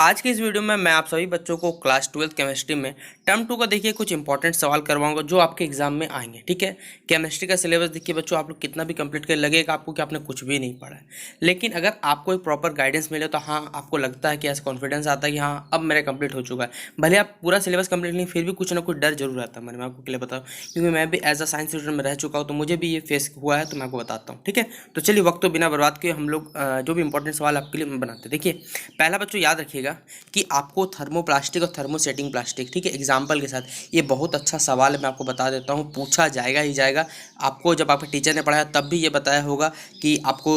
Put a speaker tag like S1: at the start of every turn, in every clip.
S1: आज के इस वीडियो में मैं आप सभी बच्चों को क्लास 12 केमिस्ट्री में टर्म 2 का देखिए कुछ इंपॉर्टेंट सवाल करवाऊंगा जो आपके एग्जाम में आएंगे। ठीक है, केमिस्ट्री का सिलेबस देखिए बच्चों, आप लोग कितना भी कंप्लीट कर लगेगा आपको कि आपने कुछ भी नहीं पढ़ा है, लेकिन अगर आपको एक प्रॉपर गाइडेंस मिले तो हाँ आपको लगता है कि ऐसा कॉन्फिडेंस आता है कि हाँ अब मेरा कंप्लीट हो चुका है। भले आप पूरा सिलेबस कंप्लीट नहीं, फिर भी कुछ ना कुछ डर जरूर आता है। मैं आपको क्लियर बताऊँ, क्योंकि मैं भी एज अ साइंस स्टूडेंट में रह चुका हूँ, तो मुझे भी ये फेस हुआ है, तो मैं आपको बताता हूँ। ठीक है, तो चलिए वक्त तो बिना बर्बाद किए हम लोग जो भी इंपॉर्टेंट सवाल आपके लिए बनाते हैं। देखिए पहला बच्चों याद रखिएगा कि आपको थर्मोप्लास्टिक और थर्मोसेटिंग प्लास्टिक, ठीक है, एग्जाम्पल के साथ, ये बहुत अच्छा सवाल है, मैं आपको बता देता हूँ, पूछा जाएगा ही जाएगा। आपको जब आपके टीचर ने पढ़ाया तब भी ये बताया होगा कि आपको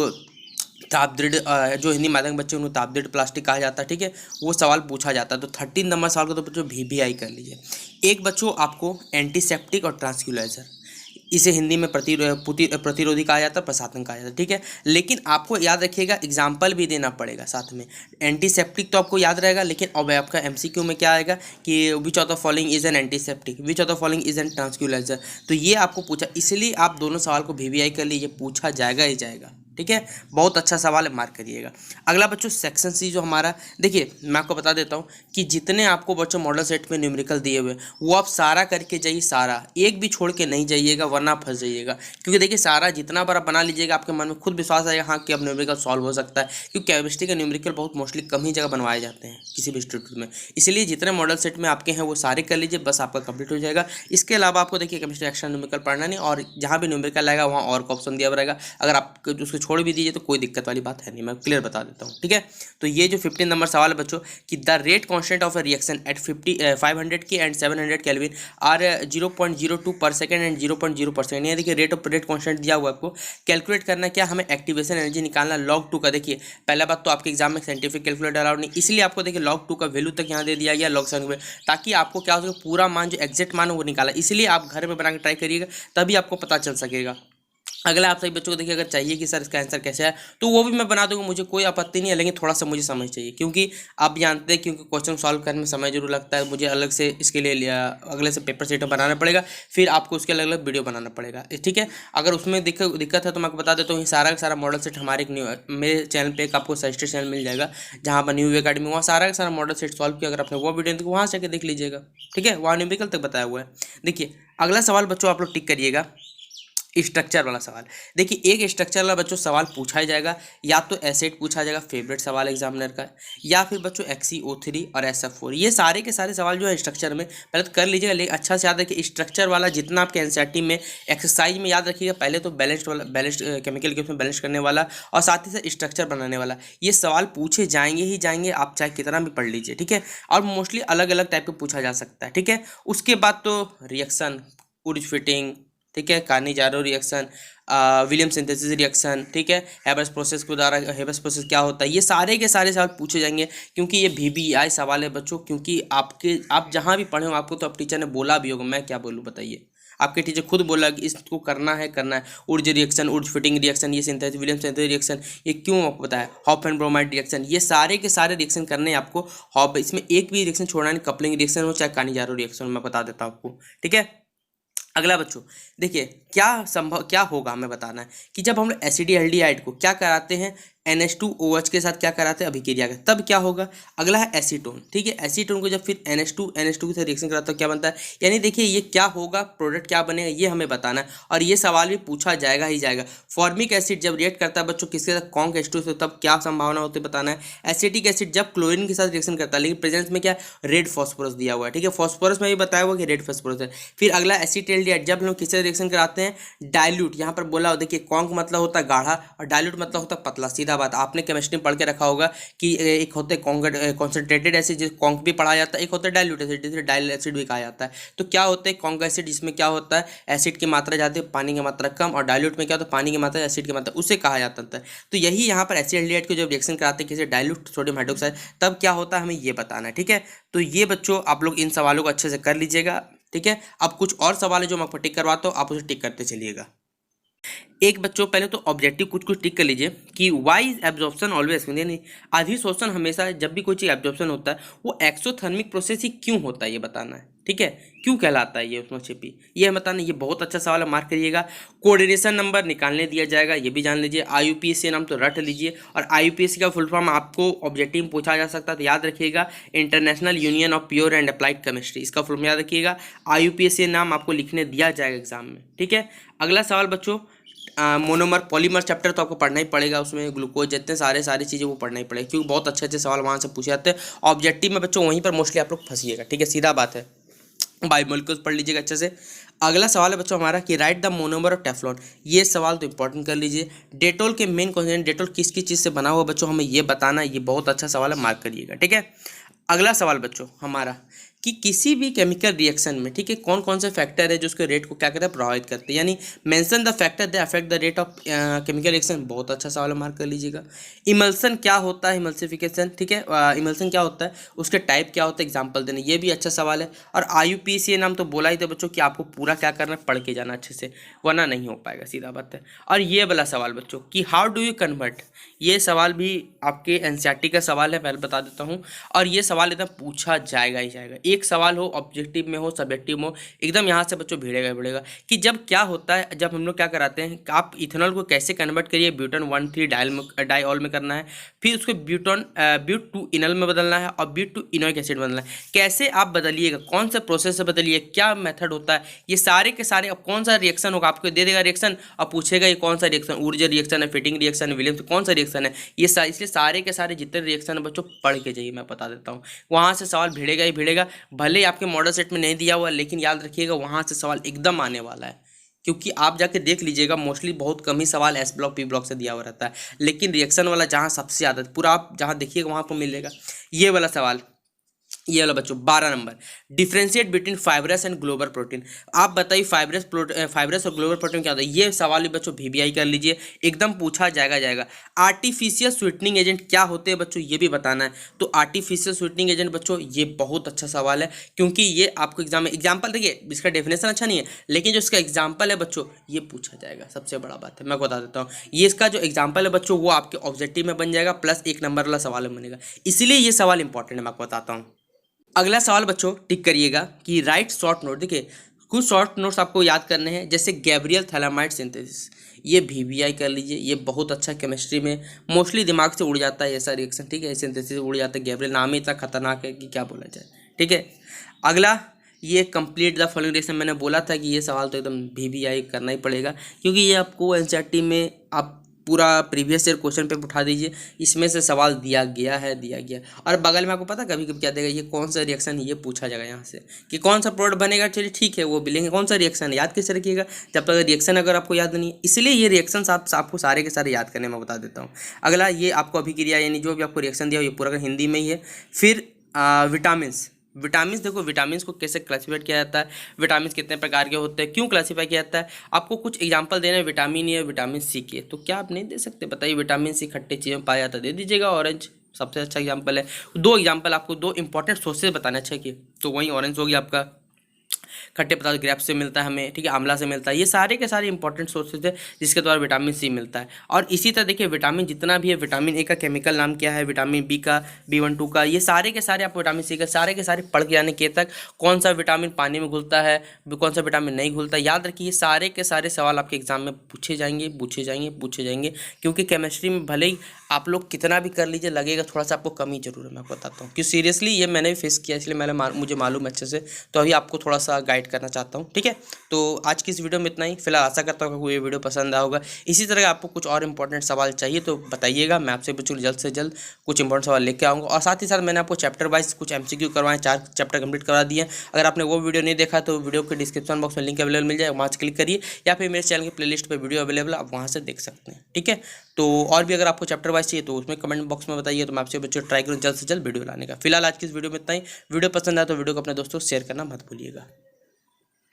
S1: तापदृढ़ जो हिंदी माध्यम बच्चे उन्हें तापदृढ़ प्लास्टिक कहा जाता है। ठीक है, वो सवाल पूछा जाता है। तो 13 नंबर सवाल को तो बच्चों VBI कर लीजिए। एक बच्चों आपको एंटीसेप्टिक और ट्रांसक्यूलाइजर, इसे हिंदी में प्रतिरोधी कहा जाता है, प्रसाधन कहा जाता है। ठीक है, लेकिन आपको याद रखिएगा एग्जाम्पल भी देना पड़ेगा साथ में। एंटीसेप्टिक तो आपको याद रहेगा, लेकिन अब आपका MCQ में क्या आएगा कि which of the following is an antiseptic, which of the following is an tranquilliser. तो ये आपको पूछा, इसलिए आप दोनों सवाल को VBI कर लीजिए, पूछा जाएगा ही जाएगा। ठीक है, बहुत अच्छा सवाल है, मार्क करिएगा। अगला बच्चों सेक्शन सी जो हमारा, देखिए मैं आपको बता देता हूँ कि जितने आपको बच्चों मॉडल सेट में न्यूमेरिकल दिए हुए वो आप सारा करके जाइए, सारा एक भी छोड़ के नहीं जाइएगा वरना आप फंस जाइएगा। क्योंकि देखिए सारा जितना बार आप बना लीजिएगा आपके मन में खुद विश्वास आएगा हाँ कि अब न्यूमेरिकल सॉल्व हो सकता है, क्योंकि केमिस्ट्री के न्यूमेरिकल बहुत मोस्टली कम ही जगह बनवाए जाते हैं किसी भी इंस्टीट्यूट में। इसलिए जितने मॉडल सेट में आपके हैं वो सारे कर लीजिए, बस आपका कंप्लीट हो जाएगा। इसके अलावा आपको देखिए केमिस्ट्री एक्स्ट्रा न्यूमेरिकल पढ़ना नहीं, और जहाँ भी न्यूमेरिकल आएगा वहाँ और का ऑप्शन दिया रहेगा। अगर आप उसको छोड़ भी दीजिए तो कोई दिक्कत वाली बात है नहीं, मैं क्लियर बता देता हूँ। ठीक है, तो ये जो 15 नंबर सवाल है बच्चों कि the rate constant of a reaction at 500 की एंड 700 केल्विन आर 0.02 पर सेकंड एंड 0.0%। ये देखिए रेट कांस्टेंट दिया हुआ है, आपको कैलकुलेट करना क्या, हमें एक्टिवेशन एनर्जी निकालना log 2 का। देखिए पहला बात तो आपके एग्जाम में साइंटिफिक कैलकुलेटर अलाउड नहीं, इसलिए आपको देखिए log 2 का वैल्यू तक यहाँ दे दिया गया log 7 में, ताकि आपको क्या हो सके पूरा मान जो एग्जैक्ट मान है वो निकाला। इसलिए आप घर में बना के ट्राई करिएगा, तभी आपको पता चल सकेगा। अगला आप सभी बच्चों को देखिए अगर चाहिए कि सर इसका आंसर कैसे है तो वो भी मैं बना दूंगा, मुझे कोई आपत्ति नहीं है, लेकिन थोड़ा सा मुझे समझ चाहिए, क्योंकि आप जानते हैं क्योंकि क्वेश्चन सॉल्व करने में समय जरूर लगता है। मुझे अलग से इसके लिए अगले से पेपर सेट बनाना पड़ेगा, फिर आपको उसके अलग अलग वीडियो बनाना पड़ेगा। ठीक है, अगर उसमें दिक्कत है तो मैं आपको बता देता हूँ, ये सारा का सारा मॉडल सेट हमारे मेरे चैनल पर एक आपको सजेस्टेड चैनल मिल जाएगा जहाँ पर न्यू अकेडमी, वहाँ सारा का सारा मॉडल सेट सॉल्व किया। अगर आपने वो वीडियो तो वहाँ से आकर देख लीजिएगा। ठीक है, वहाँ न्यूमेरिकल तक बताया हुआ है। देखिए अगला सवाल बच्चों आप लोग टिक करिएगा, स्ट्रक्चर वाला सवाल। देखिए एक स्ट्रक्चर वाला बच्चों सवाल पूछा ही जाएगा, या तो एसिड पूछा जाएगा, फेवरेट सवाल एग्जामिनर का, या फिर बच्चों XeO3 और SF4। ये सारे के सारे सवाल जो है स्ट्रक्चर में पहले तो कर लीजिएगा, लेकिन अच्छा से याद रखिए स्ट्रक्चर वाला जितना आपके NCERT में एक्सरसाइज में याद रखिएगा, पहले तो बैलेंस्ड केमिकल के उसमें बैलेंस करने वाला और साथ ही साथ स्ट्रक्चर बनाने वाला, ये सवाल पूछे जाएंगे ही जाएंगे, आप चाहे कितना भी पढ़ लीजिए। ठीक है, और मोस्टली अलग अलग टाइप के पूछा जा सकता है। ठीक है, उसके बाद तो रिएक्शन, उर्ज फिटिंग, ठीक है, कार्नी-ज़ारो रिएक्शन, विलियम सिंथेसिस रिएक्शन, ठीक है, हैबर्स प्रोसेस के द्वारा हैबर्स प्रोसेस क्या होता है, ये सारे के सारे सवाल पूछे जाएंगे, क्योंकि ये VBI सवाल है बच्चों। क्योंकि आप जहाँ भी पढ़े हो आपको तो अब टीचर ने बोला भी होगा, मैं क्या बोलूँ बताइए, आपके टीचर खुद बोला कि इसको करना है उर्ज रिएक्शन, उर्ज फिटिंग रिएक्शन, ये सिंथेसिस विलियम सिंथेसिस रिएक्शन, ये क्यों आपको पता है, हॉफ एंड ब्रोमाइड रिएक्शन, ये सारे के सारे रिएक्शन करने हैं आपको। हॉफ इसमें एक भी रिएक्शन छोड़ना नहीं, कपलिंग रिएक्शन हो चाहे कार्नी-ज़ारो रिएक्शन, मैं बता देता हूँ आपको। ठीक है, अगला बच्चों देखिए क्या होगा हमें बताना है कि जब हम लोग एसिडी को क्या कराते हैं NH2OH के साथ क्या कराते हैं अभिक्रिया का, तब क्या होगा। अगला है एसीटोन। ठीक है, एसीटोन को जब फिर NH2 के साथ रिएक्शन कराता है क्या बनता है, यानी देखिए ये क्या होगा, प्रोडक्ट क्या बनेगा, ये हमें बताना है, और ये सवाल भी पूछा जाएगा ही जाएगा। फॉर्मिक एसिड जब रिएक्ट करता है बच्चों किसके साथ, कॉन्क H2 से, तब क्या संभावना होती है बताना है। एसिटिक एसिड जब क्लोरीन के साथ रिएक्शन करता है, लेकिन प्रेजेंस में क्या रेड फॉस्फोरस दिया हुआ है। ठीक है, फॉस्फोरस में भी बताया हुआ कि रेड फॉस्फोरस है। फिर अगला एसिटाल्डिहाइड जब हम लोग किससे रिएक्शन कराते हैं, डाइल्यूट, यहाँ पर बोला हो देखिए कॉन्क मतलब होता है गाढ़ा और डाइल्यूट मतलब होता है पतला, सीधा बात। आपने केमिस्ट्री में पढ़ के रखा होगा कि एक होते हैं कॉन्सेंट्रेटेड एसिड जिसे कॉन्क भी पढ़ा जाता है, एक होता है डाइल्यूट एसिड जिसे डाइल एसिड भी कहा जाता है। तो क्या होता है कॉन्क एसिड, जिसमें क्या होता है एसिड की मात्रा ज़्यादा पानी की मात्रा कम, और डाइल्यूट में क्या होता है पानी की मात्रा एसिड की मात्रा, उसे कहा जाता है। तो यही यहाँ पर एसिटाल्डिहाइड को जब रिएक्शन कराते हैं किसी डाइल्यूट सोडियम हाइड्रोक्साइड, तब क्या होता है हमें ये बताना है। ठीक है, तो ये बच्चों आप लोग इन सवालों को अच्छे से कर लीजिएगा। ठीक है, अब कुछ और सवाल है जो मैं आपको टिक करवाता हूँ, आप उसे टिक करते चलिएगा। एक बच्चों पहले तो ऑब्जेक्टिव कुछ टिक कर लीजिए कि वाई इज एब्जॉर्प्शन ऑलवेज, यानी अधिशोषण हमेशा, जब भी कोई चीज़ एब्जॉर्प्शन होता है वो एक्सोथर्मिक प्रोसेस ही क्यों होता है ये बताना है। ठीक है, क्यों कहलाता है ये उष्मक्षेपी, ये बताना। ये बहुत अच्छा सवाल है, मार्क करिएगा। कोऑर्डिनेशन नंबर निकालने दिया जाएगा, ये भी जान लीजिए। IUPAC नाम तो रट लीजिए, और IUPAC का फुल फॉर्म आपको ऑब्जेक्टिव में पूछा जा सकता है, तो याद रखिएगा international union of pure and applied chemistry, इसका फुल फॉर्म याद रखिएगा। IUPAC नाम आपको लिखने दिया जाएगा एग्जाम में, ठीक है। अगला सवाल बच्चों, मोनोमर पॉलीमर चैप्टर तो आपको पढ़ना ही पड़ेगा, उसमें ग्लूकोज जितने सारी चीज़ें वो पढ़ना ही पड़ेगा, क्योंकि बहुत अच्छे अच्छे सवाल वहाँ से पूछे जाते हैं। ऑब्जेक्टिव में बच्चों वहीं पर मोस्टली आप लोग फंसिएगा, ठीक है, सीधा बात है। बायोमोलिक्यूल्स पढ़ लीजिएगा अच्छे से। अगला सवाल है बच्चों हमारा कि right the monomer of Teflon, ये सवाल तो इंपॉर्टेंट कर लीजिए। डेटोल के मेन कॉन्स्टिट्यूएंट, डेटोल किस किस चीज़ से बना हुआ बच्चों, हमें ये बताना है, ये बहुत अच्छा सवाल है, मार्क करिएगा, ठीक है। अगला सवाल बच्चों हमारा कि किसी भी केमिकल रिएक्शन में, ठीक है, कौन कौन से फैक्टर है जो उसके रेट को क्या करते हैं, प्रभावित करते हैं, यानी mention the factor that affect the rate of chemical reaction, बहुत अच्छा सवाल है, मार्क कर लीजिएगा। इमल्सन क्या होता है, इमल्सिफिकेशन, ठीक है, इमल्सन क्या होता है, उसके टाइप क्या होता है, एग्जाम्पल देने, ये भी अच्छा सवाल है। और IUPAC नाम तो बोला ही था बच्चों कि आपको पूरा क्या करना है, पढ़ के जाना अच्छे से, वरना नहीं हो पाएगा, सीधा बात है। और ये वाला सवाल बच्चों कि हाउ डू यू कन्वर्ट, ये सवाल भी आपके NCERT का सवाल है, पहले बता देता हूँ। और ये सवाल एकदम पूछा जाएगा ही जाएगा, एक सवाल हो, ऑब्जेक्टिव में हो, सब्जेक्टिव में हो, एकदम यहाँ से बच्चों भिड़ेगा कि जब क्या होता है, जब हम लोग क्या कराते हैं, आप इथेनॉल को कैसे कन्वर्ट करिए, ब्यूटन 1,3 डाइऑल में करना है, फिर उसको ब्यूट टू इनल में बदलना है, और ब्यूट टू इनोइक एसिड बदलना है। कैसे आप बदलिएगा, कौन सा प्रोसेस से बदलिए, क्या मेथड होता है, ये सारे के सारे, अब कौन सा रिएक्शन होगा, आपको दे देगा रिएक्शन, अब पूछेगा ये कौन सा रिएक्शन, ऊर्जा रिएक्शन है, फिटिंग रिएक्शन है, विलियम्स कौन सा रिएक्शन है, ये इसलिए सारे के सारे जितने रिएक्शन है बच्चों पढ़ के जाइए, मैं बता देता हूँ। वहाँ से सवाल भिड़ेगा ही भिड़ेगा, भले ही आपके मॉडल सेट में नहीं दिया हुआ, लेकिन याद रखिएगा वहाँ से सवाल एकदम आने वाला है, क्योंकि आप जाके देख लीजिएगा मोस्टली बहुत कम ही सवाल S ब्लॉक P ब्लॉक से दिया हुआ रहता है, लेकिन रिएक्शन वाला जहाँ सबसे ज़्यादा पूरा आप जहाँ देखिएगा वहाँ पर मिलेगा। ये वाला सवाल, ये वाला बच्चों 12 number, differentiate between fibrous and global protein, आप बताइए फाइब्रस और ग्लोबल प्रोटीन क्या होता है, ये सवाल भी बच्चों VBI कर लीजिए, एकदम पूछा जाएगा। आर्टिफिशियल स्वीटनिंग एजेंट क्या होते हैं बच्चों, ये भी बताना है। तो आर्टिफिशियल स्वीटनिंग एजेंट बच्चों ये बहुत अच्छा सवाल है, क्योंकि ये आपको एग्जाम में एग्जाम्पल, देखिए इसका डेफिनेशन अच्छा नहीं है, लेकिन जो इसका एग्जाम्पल है बच्चों ये पूछा जाएगा, सबसे बड़ा बात है, मैं बता देता हूँ। ये इसका जो एग्जाम्पल है बच्चों वो आपके ऑब्जेक्टिव में बन जाएगा, प्लस 1 नंबर वाला सवाल में बनेगा, इसीलिए ये सवाल इंपॉर्टेंट है, मैं आपको बताता हूँ। अगला सवाल बच्चों टिक करिएगा कि राइट शॉर्ट नोट, देखिए कुछ शॉर्ट नोट्स आपको याद करने हैं, जैसे गैब्रियल थैलामाइड सिंथेसिस, ये VBI कर लीजिए, ये बहुत अच्छा केमिस्ट्री में मोस्टली दिमाग से उड़ जाता है ऐसा रिएक्शन, ठीक है, सिंथेसिस उड़ जाता है, गैब्रियल नाम ही इतना खतरनाक है कि क्या बोला जाए, ठीक है। अगला ये कंप्लीट द फॉलोइंग रिएक्शन, मैंने बोला था कि ये सवाल तो एकदम VBI करना ही पड़ेगा, क्योंकि ये आपको NCERT में आप पूरा प्रीवियस ईयर क्वेश्चन पेपर उठा दीजिए, इसमें से सवाल दिया गया है। और बगल में आपको पता कभी कभी क्या देगा, ये कौन सा रिएक्शन ये पूछा जाएगा यहाँ से कि कौन सा प्रोडक्ट बनेगा, चलिए ठीक है वो भी लेंगे, कौन सा रिएक्शन है याद कैसे रखिएगा, जब तक रिएक्शन अगर आपको याद नहीं है, इसलिए ये रिएक्शन आपको सारे के सारे याद करने में बता देता हूँ। अगला ये आपको अभिक्रिया, यानी जो भी आपको रिएक्शन दिया हो ये पूरा हिंदी में ही है। फिर विटामिन देखो, विटामिन को कैसे क्लासीफाइड किया जाता है, विटामिन कितने प्रकार के होते हैं, क्यों क्लासीफाई किया जाता है, आपको कुछ एग्जांपल देना है विटामिन ए, विटामिन सी के, तो क्या आप नहीं दे सकते, बताइए। विटामिन सी खट्टे चीज़ों में पाया जाता है, दे दीजिएगा, ऑरेंज सबसे अच्छा एग्जाम्पल है। 2 एग्जाम्पल आपको 2 इंपॉर्टेंट सोर्सेज बताना अच्छा कि, तो वहीं ऑरेंज हो गया आपका, खट्टे पदार्थ ग्रेप्स से मिलता है हमें, ठीक है, आंवला से मिलता है, ये सारे के सारे इंपॉर्टेंट सोर्सेज है जिसके द्वारा विटामिन सी मिलता है। और इसी तरह देखिए विटामिन जितना भी है, विटामिन ए का केमिकल नाम क्या है, विटामिन बी का, B12 का, ये सारे के सारे आपको विटामिन सी का सारे के सारे पढ़ के आने के तक कौन सा विटामिन पानी में घुलता है, कौन सा विटामिन नहीं घुलता, याद रखिए सारे के सारे सवाल आपके एग्जाम में पूछे जाएंगे, क्योंकि केमिस्ट्री में भले ही आप लोग कितना भी कर लीजिए लगेगा थोड़ा सा आपको कमी जरूर है, मैं बताता हूँ, क्योंकि सीरियसली ये मैंने भी फेस किया, इसलिए मुझे मालूम अच्छे से, तो अभी आपको थोड़ा सा गाइड करना चाहता हूँ, ठीक है। तो आज की इस वीडियो में इतना ही, फिलहाल आशा करता हूँ ये वीडियो पसंद आया होगा। इसी तरह आपको कुछ और इंपॉर्टेंट सवाल चाहिए तो बताइएगा, मैं आपसे बिल्कुल जल्द से जल्द कुछ इंपॉर्टेंट सवाल लेके आऊँगा। और साथ ही साथ मैंने आपको चैप्टर वाइज कुछ MCQ करवाएं, 4 चैप्टर कंप्लीट करा दिए। अगर आपने वो वीडियो नहीं देखा तो वीडियो के डिस्क्रिप्शन बॉक्स में लिंक अवेलेबल मिल जाए, वहाँ से क्लिक करिए, या फिर मेरे चैनल की प्लेलिस्ट पर वीडियो अवेलेबल आप वहाँ से देख सकते हैं, ठीक है। तो और भी अगर आपको चैप्टर वाइज चाहिए तो उसमें कमेंट बॉक्स में बताइए, तो मैं आपसे बच्चों ट्राई करूँ जल्द से जल्द वीडियो लाने का। फिलहाल आज की इस वीडियो में इतना ही, वीडियो पसंद आया तो वीडियो को अपने दोस्तों से शेयर करना मत भूलिएगा।